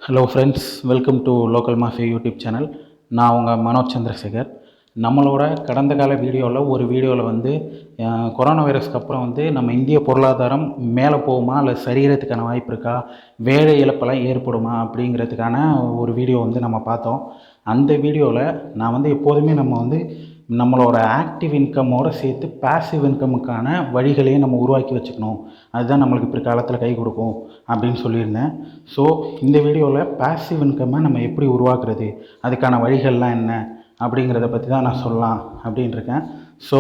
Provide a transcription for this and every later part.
Hello friends, welcome to local mafia YouTube channel. நான் உங்கள் மனோஜ் சந்திரசேகர். நம்மளோட கடந்த கால வீடியோவில் வந்து கொரோனா வைரஸ்க்கு அப்புறம் வந்து நம்ம இந்திய பொருளாதாரம் மேலே போகுமா இல்லை சரிகிறதுக்கான வாய்ப்பு இருக்கா, வேலை இழப்பெல்லாம் ஏற்படுமா அப்படிங்கிறதுக்கான ஒரு வீடியோ வந்து நம்ம பார்த்தோம். அந்த வீடியோவில் நான் வந்து எப்போதுமே நம்ம வந்து நம்மளோட ஆக்டிவ் இன்கம்மோடு சேர்த்து பேசிவ் இன்கமுக்கான வழிகளையும் நம்ம உருவாக்கி வச்சுக்கணும். அதுதான் நம்மளுக்கு பிற்காலத்தில் கை கொடுக்கும் அப்படின்னு சொல்லியிருந்தேன். ஸோ இந்த வீடியோவில் பேசிவ் இன்கம்மை நம்ம எப்படி உருவாக்குறது, அதுக்கான வழிகள்லாம் என்ன அப்படிங்கிறத பற்றி தான் நான் சொல்லலாம் அப்படின்னு இருக்கேன். ஸோ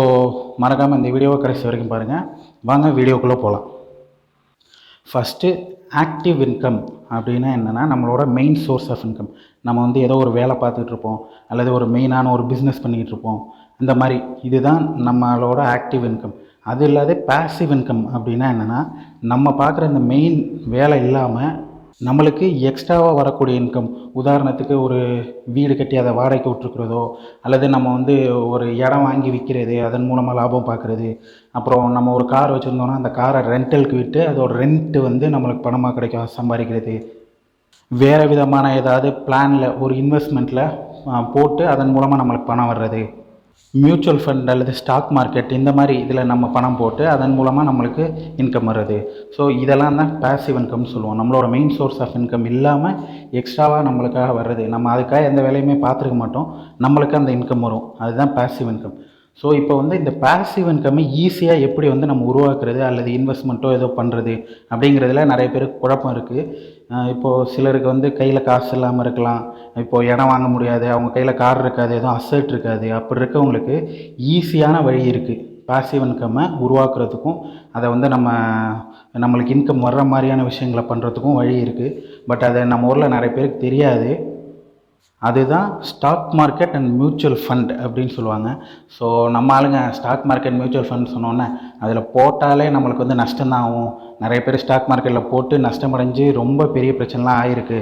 மறக்காமல் இந்த வீடியோவை கடைசி வரைக்கும் பாருங்கள். வாங்க வீடியோக்குள்ளே போகலாம். ஃபஸ்ட்டு ஆக்டிவ் இன்கம் அப்படின்னா என்னென்னா, நம்மளோட மெயின் சோர்ஸ் ஆஃப் இன்கம். நம்ம வந்து ஏதோ ஒரு வேலை பார்த்துட்ருப்போம், அல்லது ஒரு மெயினான ஒரு பிஸ்னஸ் பண்ணிகிட்ருப்போம், இந்த மாதிரி இதுதான் நம்மளோட ஆக்டிவ் இன்கம். அது இல்லாத பேசிவ் இன்கம் அப்படின்னா என்னென்னா, நம்ம பார்க்குற இந்த மெயின் வேலை இல்லாமல் நம்மளுக்கு எக்ஸ்ட்ராவாக வரக்கூடிய இன்கம். உதாரணத்துக்கு ஒரு வீடு கட்டி அதை வாடகைக்கு விட்ருக்கிறதோ, அல்லது நம்ம வந்து ஒரு இடம் வாங்கி விற்கிறது, அதன் மூலமாக லாபம் பார்க்குறது. அப்புறம் நம்ம ஒரு கார் வச்சுருந்தோன்னா அந்த காரை ரெண்டலுக்கு விட்டு அதோட ரெண்ட்டு வந்து நம்மளுக்கு பணமாக கிடைக்கும், சம்பாதிக்கிறது. வேறு விதமான ஏதாவது பிளானில் ஒரு இன்வெஸ்ட்மெண்ட்டில் போட்டு அதன் மூலமாக நம்மளுக்கு பணம் வர்றது. மியூச்சுவல் ஃபண்ட் அல்லது ஸ்டாக் மார்க்கெட், இந்த மாதிரி இதில் நம்ம பணம் போட்டு அதன் மூலமாக நம்மளுக்கு இன்கம் வருது. ஸோ இதெல்லாம் தான் பேசிவ் இன்கம்னு சொல்லுவோம். நம்மளோட மெயின் சோர்ஸ் ஆஃப் இன்கம் இல்லாமல் எக்ஸ்ட்ராவாக நம்மளுக்காக வர்றது. நம்ம அதுக்காக எந்த வேலையுமே பார்த்துருக்க மாட்டோம், நம்மளுக்கு அந்த இன்கம் வரும். அதுதான் பேசிவ் இன்கம். ஸோ இப்போ வந்து இந்த பேசிவ் இன்கம்மை ஈஸியாக எப்படி வந்து நம்ம உருவாக்குறது, அல்லது இன்வெஸ்ட்மெண்ட்டோ ஏதோ பண்ணுறது அப்படிங்கிறதுல நிறைய பேருக்கு குழப்பம் இருக்குது. இப்போது சிலருக்கு வந்து கையில் காசு இல்லாமல் இருக்கலாம், இப்போது இடம் வாங்க முடியாது, அவங்க கையில் கார் இருக்காது, எதுவும் அசட் இருக்காது. அப்படி இருக்கவங்களுக்கு ஈஸியான வழி இருக்குது. பேசிவ் இன்கம்மை உருவாக்குறதுக்கும் அதை வந்து நம்மளுக்கு இன்கம் வர்ற மாதிரியான விஷயங்களை பண்ணுறதுக்கும் வழி இருக்குது. பட் அதை நம்ம ஊரில் நிறைய பேருக்கு தெரியாது. அதுதான் stock market and mutual fund அப்படின்னு சொல்லுவாங்க. ஸோ நம்ம ஆளுங்க ஸ்டாக் மார்க்கெட் மியூச்சுவல் ஃபண்ட் சொன்னோன்னே அதில் போட்டாலே நம்மளுக்கு வந்து நஷ்டம்தான் ஆகும். நிறைய பேர் ஸ்டாக் மார்க்கெட்டில் போட்டு நஷ்டமடைஞ்சு ரொம்ப பெரிய பிரச்சனைலாம் ஆகிருக்கு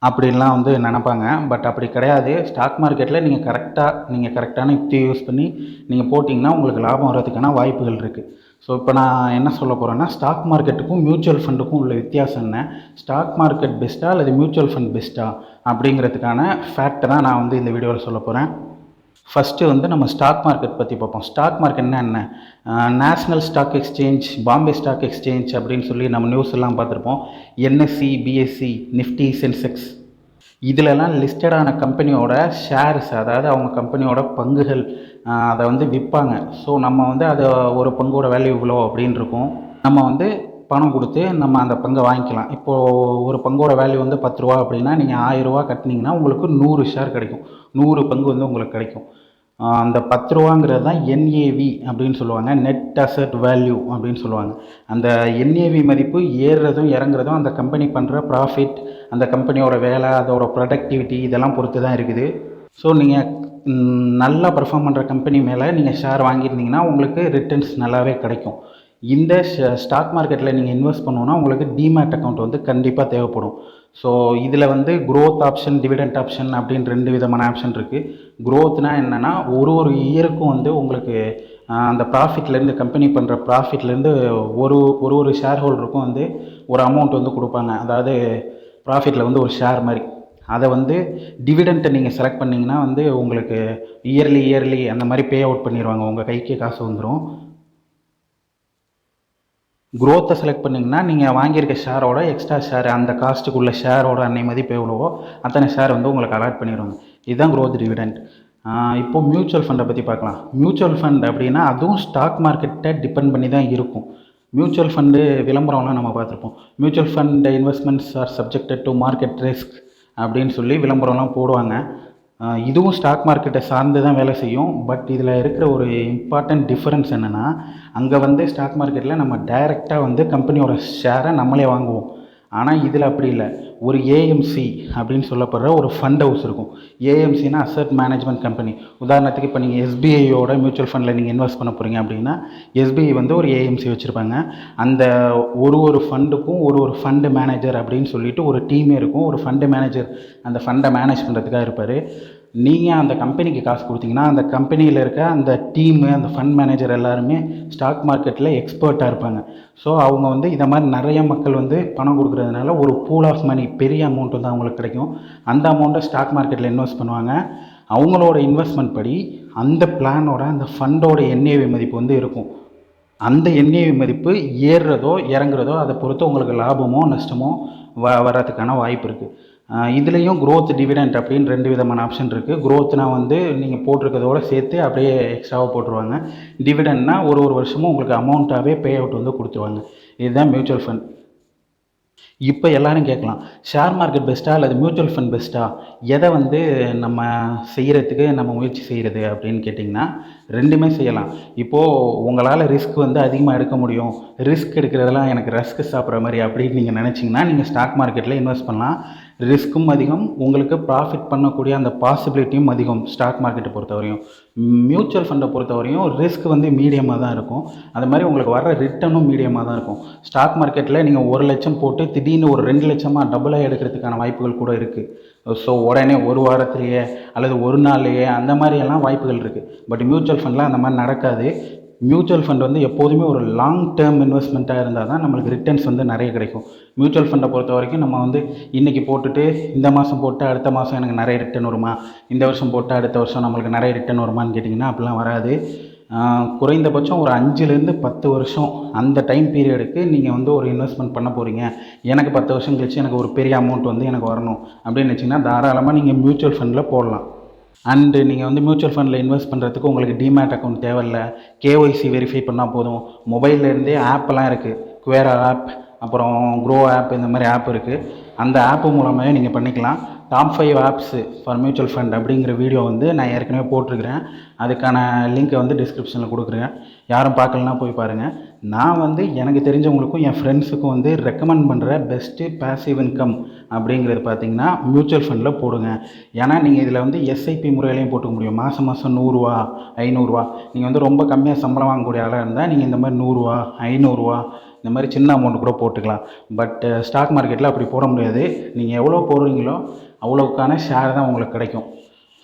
அப்படின்லாம் வந்து நினப்பாங்க. பட் அப்படி கிடையாது. ஸ்டாக் மார்க்கெட்டில் நீங்கள் கரெக்டான யுக்தியை யூஸ் பண்ணி நீங்கள் போட்டிங்கன்னா உங்களுக்கு லாபம் வர்றதுக்கான வாய்ப்புகள் இருக்குது. ஸோ இப்போ நான் என்ன சொல்ல போகிறேன்னா, ஸ்டாக் மார்க்கெட்டுக்கும் மியூச்சுவல் ஃபண்டுக்கும் உள்ள வித்தியாசம் என்ன, ஸ்டாக் மார்க்கெட் பெஸ்ட்டா அல்லது மியூச்சுவல் ஃபண்ட் பெஸ்ட்டா அப்படிங்கிறதுக்கான ஃபேக்டை தான் நான் வந்து இந்த வீடியோவில் சொல்ல போகிறேன். ஃபஸ்ட்டு வந்து நம்ம ஸ்டாக் மார்க்கெட் பற்றி பார்ப்போம். ஸ்டாக் மார்க்கெட்னா என்ன? National stock exchange, Bombay stock exchange அப்படின்னு சொல்லி நம்ம நியூஸ் எல்லாம் பார்த்துருப்போம். என்எஸ்சி, பிஎஸ்சி, நிஃப்டி, சென்செக்ஸ், இதிலெல்லாம் லிஸ்டடான கம்பெனியோட ஷேர்ஸ், அதாவது அவங்க கம்பெனியோட பங்குகள், அதை வந்து விற்பாங்க. ஸோ நம்ம வந்து அதை ஒரு பங்கோட வேல்யூ இவ்வளோ அப்படின்னு இருக்கும். நம்ம வந்து பணம் கொடுத்து நம்ம அந்த பங்கை வாங்கிக்கலாம். இப்போது ஒரு பங்கோட வேல்யூ வந்து 10 ரூபா அப்படின்னா நீங்கள் 1000 ரூபா கட்டினீங்கன்னா உங்களுக்கு 100 ஷேர் கிடைக்கும், 100 பங்கு வந்து உங்களுக்கு கிடைக்கும். அந்த 10 ரூபாங்கிறது தான் என்ஏவி அப்படின்னு சொல்லுவாங்க, நெட் அசட் வேல்யூ அப்படின்னு சொல்லுவாங்க. அந்த என்ஏவி மதிப்பு ஏறுறதும் இறங்குறதும் அந்த கம்பெனி பண்ணுற ப்ராஃபிட், அந்த கம்பெனியோட வேலை, அதோட ப்ரொடக்டிவிட்டி, இதெல்லாம் பொறுத்து தான் இருக்குது. ஸோ நீங்கள் நல்லா பர்ஃபார்ம் பண்ணுற கம்பெனி மேலே நீங்கள் ஷேர் வாங்கியிருந்தீங்கன்னா உங்களுக்கு ரிட்டர்ன்ஸ் நல்லாவே கிடைக்கும். இந்த ஸ்டாக் மார்க்கெட்டில் நீங்கள் இன்வெஸ்ட் பண்ணணுன்னா உங்களுக்கு டிமேட் அக்கௌண்ட் வந்து கண்டிப்பாக தேவைப்படும். ஸோ இதில் வந்து க்ரோத் ஆப்ஷன், டிவிடெண்ட் ஆப்ஷன் அப்படின்னு 2 விதமான ஆப்ஷன் இருக்குது. க்ரோத்னா என்னென்னா, ஒரு இயருக்கும் வந்து உங்களுக்கு அந்த ப்ராஃபிட்லேருந்து, கம்பெனி பண்ணுற ப்ராஃபிட்லேருந்து ஒரு ஷேர் ஹோல்டருக்கும் வந்து ஒரு அமௌண்ட் வந்து கொடுப்பாங்க. அதாவது ப்ராஃபிட்டில் வந்து ஒரு ஷேர் மாதிரி. அதை வந்து டிவிடெண்ட்டை நீங்கள் செலக்ட் பண்ணிங்கன்னா வந்து உங்களுக்கு இயர்லி அந்த மாதிரி பே அவுட் பண்ணிடுவாங்க, உங்கள் கைக்கே காசு வந்துடும். க்ரோத்தை செலக்ட் பண்ணிங்கன்னா நீங்கள் வாங்கியிருக்க ஷேரோட எக்ஸ்ட்ரா ஷேர், அந்த காஸ்ட்டுக்குள்ள ஷேரோட அன்னை மதிப்பு எவ்வளவோ அத்தனை ஷேர் வந்து உங்களுக்கு அலாட் பண்ணிடுவாங்க. இதுதான் க்ரோத் டிவிடெண்ட். இப்போது மியூச்சுவல் ஃபண்டை பற்றி பார்க்கலாம். மியூச்சுவல் ஃபண்ட் அப்படின்னா அதுவும் ஸ்டாக் மார்க்கெட்டை டிபெண்ட் பண்ணி தான் இருக்கும். மியூச்சுவல் ஃபண்டு விளம்பரம்லாம் நம்ம பார்த்துருப்போம். Mutual fund investments R subjected to market risk அப்படின்னு சொல்லி விளம்பரம்லாம் போடுவாங்க. இதுவும் ஸ்டாக் மார்க்கெட்டை சார்ந்து தான் வேலை செய்யும். பட் இதில் இருக்கிற ஒரு இம்பார்ட்டன்ட் டிஃப்ரென்ஸ் என்னென்னா, அங்கே வந்து ஸ்டாக் மார்க்கெட்டில் நம்ம டைரெக்டாக வந்து கம்பெனியோட ஷேரை நம்மளே வாங்குவோம். ஆனால் இதில் அப்படி இல்லை. ஒரு ஏஎம்சி அப்படின்னு சொல்லப்படுற ஒரு ஃபண்ட் ஹவுஸ் இருக்கும். ஏஎம்சினா அசட் மேனேஜ்மெண்ட் கம்பெனி. உதாரணத்துக்கு இப்போ நீங்கள் எஸ்பிஐயோட மியூச்சுவல் ஃபண்டில் நீங்கள் இன்வெஸ்ட் பண்ண போகிறீங்க அப்படின்னா எஸ்பிஐ வந்து ஒரு ஏஎம்சி வச்சுருப்பாங்க. அந்த ஒரு ஃபண்டுக்கும் ஒரு ஃபண்டு மேனேஜர் அப்படின்னு சொல்லிட்டு ஒரு டீமே இருக்கும். ஒரு ஃபண்டு மேனேஜர் அந்த ஃபண்டை மேனேஜ் பண்ணுறதுக்காக இருப்பார். நீங்கள் அந்த கம்பெனிக்கு காசு கொடுத்தீங்கன்னா அந்த கம்பெனியில் இருக்க அந்த டீமு, அந்த ஃபண்ட் மேனேஜர் எல்லாருமே ஸ்டாக் மார்க்கெட்டில் எக்ஸ்பர்ட்டாக இருப்பாங்க. ஸோ அவங்க வந்து இதை மாதிரி நிறைய மக்கள் வந்து பணம் கொடுக்குறதுனால ஒரு பூல் ஆஃப் மணி, பெரிய அமௌண்ட் வந்து அவங்களுக்கு கிடைக்கும். அந்த அமௌண்ட்டை ஸ்டாக் மார்க்கெட்டில் இன்வெஸ்ட் பண்ணுவாங்க. அவங்களோட இன்வெஸ்ட்மெண்ட் படி அந்த பிளானோட, அந்த ஃபண்டோட என்ஏவி மதிப்பு வந்து இருக்கும். அந்த என்ஏவி மதிப்பு ஏறுறதோ இறங்குறதோ அதை பொறுத்து உங்களுக்கு லாபமோ நஷ்டமோ வர்றதுக்கான வாய்ப்பு இருக்குது. இதுலேயும் க்ரோத், டிவிடெண்ட் அப்படின்னு 2 விதமான ஆப்ஷன் இருக்குது. க்ரோத்னால் வந்து நீங்கள் போட்டிருக்கிறதோட சேர்த்து அப்படியே எக்ஸ்ட்ராவாக போட்டுருவாங்க. டிவிடெண்ட்னா ஒரு வருஷமும் உங்களுக்கு அமௌண்ட்டாகவே பே அவுட் வந்து கொடுத்துருவாங்க. இதுதான் மியூச்சுவல் ஃபண்ட். இப்போ எல்லாரும் கேட்கலாம், ஷேர் மார்க்கெட் பெஸ்ட்டா அல்லது மியூச்சுவல் ஃபண்ட் பெஸ்ட்டா, எதை வந்து நம்ம செய்கிறதுக்கு நம்ம முயற்சி செய்கிறது அப்படின்னு கேட்டிங்கன்னா, ரெண்டுமே செய்யலாம். இப்போது உங்களால் ரிஸ்க் வந்து அதிகமாக எடுக்க முடியும், ரிஸ்க் எடுக்கிறதெல்லாம் எனக்கு ரஸ்க் சாப்பிட்ற மாதிரி அப்படின்னு நீங்கள் நினச்சிங்கன்னா நீங்கள் ஸ்டாக் மார்க்கெட்டில் இன்வெஸ்ட் பண்ணலாம். ரிஸ்க்கும் அதிகம், உங்களுக்கு ப்ராஃபிட் பண்ணக்கூடிய அந்த பாசிபிலிட்டியும் அதிகம் ஸ்டாக் மார்க்கெட்டை பொறுத்தவரையும். மியூச்சுவல் ஃபண்டை பொறுத்தவரையும் ரிஸ்க் வந்து மீடியமாக தான் இருக்கும், அது மாதிரி உங்களுக்கு வர ரிட்டர்னும் மீடியமாக தான் இருக்கும். ஸ்டாக் மார்க்கெட்டில் நீங்கள் 1 லட்சம் போட்டு திடீர்னு ஒரு 2 லட்சமாக டபுளாக எடுக்கிறதுக்கான வாய்ப்புகள் கூட இருக்குது. ஸோ உடனே ஒரு வாரத்திலேயே அல்லது ஒரு நாள்லேயே அந்த மாதிரியெல்லாம் வாய்ப்புகள் இருக்குது. பட் மியூச்சுவல் ஃபண்டில் அந்த மாதிரி நடக்காது. மியூச்சுவல் ஃபண்ட் வந்து எப்போதுமே ஒரு லாங் டேர்ம் இன்வெஸ்ட்மெண்ட்டாக இருந்தால் தான் நம்மளுக்கு ரிட்டர்ன்ஸ் வந்து நிறைய கிடைக்கும். மியூச்சுவல் ஃபண்டை பொறுத்த வரைக்கும் நம்ம வந்து இன்றைக்கி போட்டுட்டு இந்த மாதம் போட்டு அடுத்த மாதம் எனக்கு நிறைய ரிட்டர்ன் வருமா, இந்த வருஷம் போட்டு அடுத்த வருஷம் நம்மளுக்கு நிறைய ரிட்டர்ன் வருமானு கேட்டிங்கன்னா அப்படிலாம் வராது. குறைந்தபட்சம் ஒரு 5லேருந்து 10 வருஷம் அந்த டைம் பீரியடுக்கு நீங்கள் வந்து ஒரு இன்வெஸ்ட்மெண்ட் பண்ண போகிறீங்க. எனக்கு 10 வருஷம் கழிச்சு எனக்கு ஒரு பெரிய அமௌண்ட் வந்து எனக்கு வரணும் அப்படின்னு வச்சிங்கன்னா தாராளமாக நீங்கள் மியூச்சுவல் ஃபண்டில் போடலாம். அண்டு நீங்கள் வந்து மியூச்சுவல் ஃபண்டில் இன்வெஸ்ட் பண்ணுறதுக்கு உங்களுக்கு டிமேட் அக்கௌண்ட் தேவையில்லை, கேஒய்சி வெரிஃபை பண்ணால் போதும். மொபைல்லேருந்தே ஆப்பெல்லாம் இருக்குது, குவேரா ஆப், அப்புறம் க்ரோ ஆப், இந்த மாதிரி ஆப் இருக்குது. அந்த ஆப்பு மூலமாகவே நீங்கள் பண்ணிக்கலாம். Top 5 apps for mutual fund அப்படிங்கிற வீடியோ வந்து நான் ஏற்கனவே போட்டிருக்கிறேன். அதுக்கான லிங்க்கை வந்து டிஸ்கிரிப்ஷனில் கொடுக்குறேன், யாரும் பார்க்கலனா போய் பாருங்கள். நான் வந்து எனக்கு தெரிஞ்சவங்களுக்கும் என் ஃப்ரெண்ட்ஸுக்கும் வந்து ரெக்கமெண்ட் பண்ணுற பெஸ்ட்டு பேசிவ் இன்கம் அப்படிங்கிறது பார்த்திங்கன்னா மியூச்சுவல் ஃபண்டில் போடுங்க. ஏன்னா நீங்கள் இதில் வந்து எஸ்ஐபி முறையிலையும் போட்டுக்க முடியும். மாதம் மாதம் 100 ரூபா, 500 ரூபா. நீங்கள் வந்து ரொம்ப கம்மியாக சம்பளம் வாங்கக்கூடிய ஆளாக இருந்தால் நீங்கள் இந்த மாதிரி 100 ரூபா, 500 ரூபா இந்த மாதிரி சின்ன அமௌண்ட் கூட போட்டுக்கலாம். பட் ஸ்டாக் மார்க்கெட்டில் அப்படி போட முடியாது. நீங்கள் எவ்வளோ போடுறீங்களோ அவ்வளோக்கான ஷேர் தான் உங்களுக்கு கிடைக்கும்.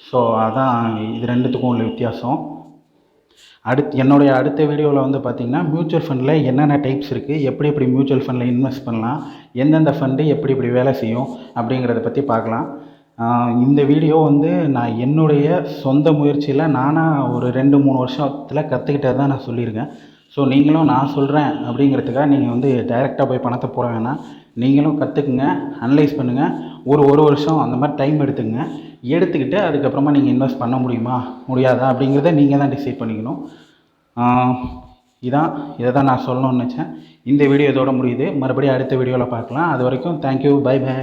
ஸோ அதான் இது ரெண்டுத்துக்கும் உள்ள வித்தியாசம். என்னுடைய அடுத்த வீடியோவில் வந்து பார்த்திங்கன்னா மியூச்சுவல் ஃபண்டில் என்னென்ன டைப்ஸ் இருக்குது, எப்படி எப்படி மியூச்சுவல் ஃபண்டில் இன்வெஸ்ட் பண்ணலாம், எந்தெந்த ஃபண்டு எப்படி எப்படி வேலை செய்யும் அப்படிங்கிறத பற்றி பார்க்கலாம். இந்த வீடியோ வந்து நான் என்னுடைய சொந்த முயற்சியில் நானாக ஒரு 2-3 வருஷத்தில் கற்றுக்கிட்டது தான் நான் சொல்லியிருக்கேன். ஸோ நீங்களும் நான் சொல்கிறேன் அப்படிங்கிறதுக்காக நீங்கள் வந்து டைரெக்டாக போய் பணத்தை போட வேணாம். நீங்களும் கற்றுக்குங்க, அனலைஸ் பண்ணுங்கள். ஒரு வருஷம் அந்த மாதிரி டைம் எடுத்துக்கிட்டு அதுக்கப்புறமா நீங்கள் இன்வெஸ்ட் பண்ண முடியுமா முடியாதா அப்படிங்கிறத நீங்கள் தான் டிசைட் பண்ணிக்கணும். இதை தான் நான் சொல்லணும்னு நினச்சேன். இந்த வீடியோ இதோட முடியுது. மறுபடியும் அடுத்த வீடியோவில் பார்க்கலாம். அது வரைக்கும் தேங்க்யூ, பை பை.